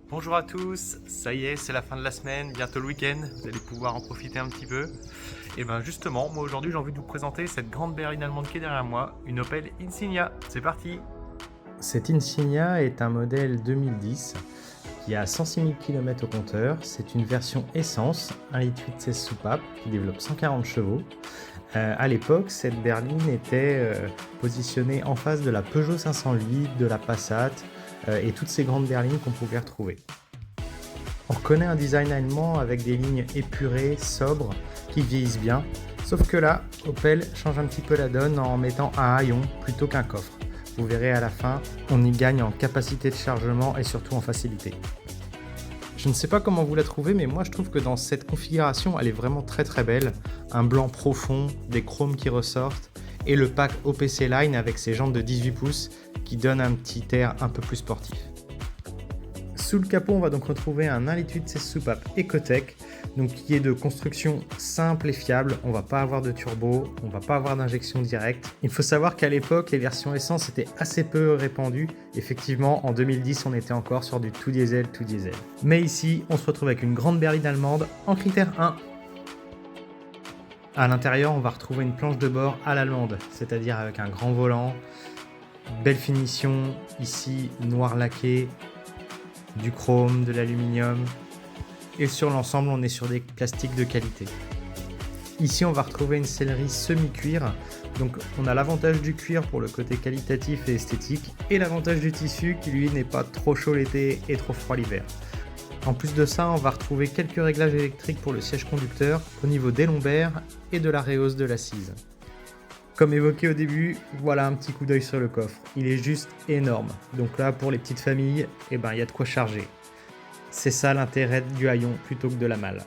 Bonjour à tous, ça y est, c'est la fin de la semaine, bientôt le week-end, vous allez pouvoir en profiter un petit peu. Et ben justement, moi aujourd'hui j'ai envie de vous présenter cette grande berline allemande qui est derrière moi, une Opel Insigna. C'est parti! Cette Insignia est un modèle 2010 qui a 106 000 km au compteur. C'est une version essence, 1,8 litre 16 soupapes qui développe 140 chevaux. À l'époque, cette berline était positionnée en face de la Peugeot 508, de la Passat et toutes ces grandes berlines qu'on pouvait retrouver. On reconnaît un design allemand avec des lignes épurées, sobres, qui vieillissent bien. Sauf que là, Opel change un petit peu la donne en mettant un haillon plutôt qu'un coffre. Vous verrez à la fin, on y gagne en capacité de chargement et surtout en facilité. Je ne sais pas comment vous la trouvez, mais moi je trouve que dans cette configuration, elle est vraiment très belle. Un blanc profond, des chromes qui ressortent, et le pack OPC Line avec ses jantes de 18 pouces qui donne un petit air un peu plus sportif. Sous le capot, on va donc retrouver un 1,8 litre 16 soupapes Ecotec, donc qui est de construction simple et fiable. On va pas avoir de turbo, on va pas avoir d'injection directe. Il faut savoir qu'à l'époque, les versions essence étaient assez peu répandues. Effectivement, en 2010, on était encore sur du tout diesel. Mais ici, on se retrouve avec une grande berline allemande en critère 1. À l'intérieur, on va retrouver une planche de bord à l'allemande, c'est-à-dire avec un grand volant, belle finition, ici noir laqué, du chrome, de l'aluminium, et sur l'ensemble on est sur des plastiques de qualité. Ici on va retrouver une sellerie semi-cuir, donc on a l'avantage du cuir pour le côté qualitatif et esthétique, et l'avantage du tissu qui lui n'est pas trop chaud l'été et trop froid l'hiver. En plus de ça, on va retrouver quelques réglages électriques pour le siège conducteur au niveau des lombaires et de la rehausse de l'assise. Comme évoqué au début, voilà un petit coup d'œil sur le coffre. Il est juste énorme. Donc là, pour les petites familles, il y a de quoi charger. C'est ça l'intérêt du haillon plutôt que de la malle.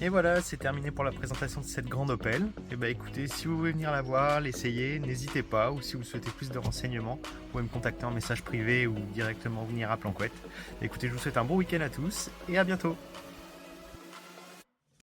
Et voilà, c'est terminé pour la présentation de cette grande Opel. Et ben écoutez, si vous voulez venir la voir, l'essayer, n'hésitez pas, ou si vous souhaitez plus de renseignements, vous pouvez me contacter en message privé ou directement venir à Planquette. Écoutez, je vous souhaite un bon week-end à tous et à bientôt!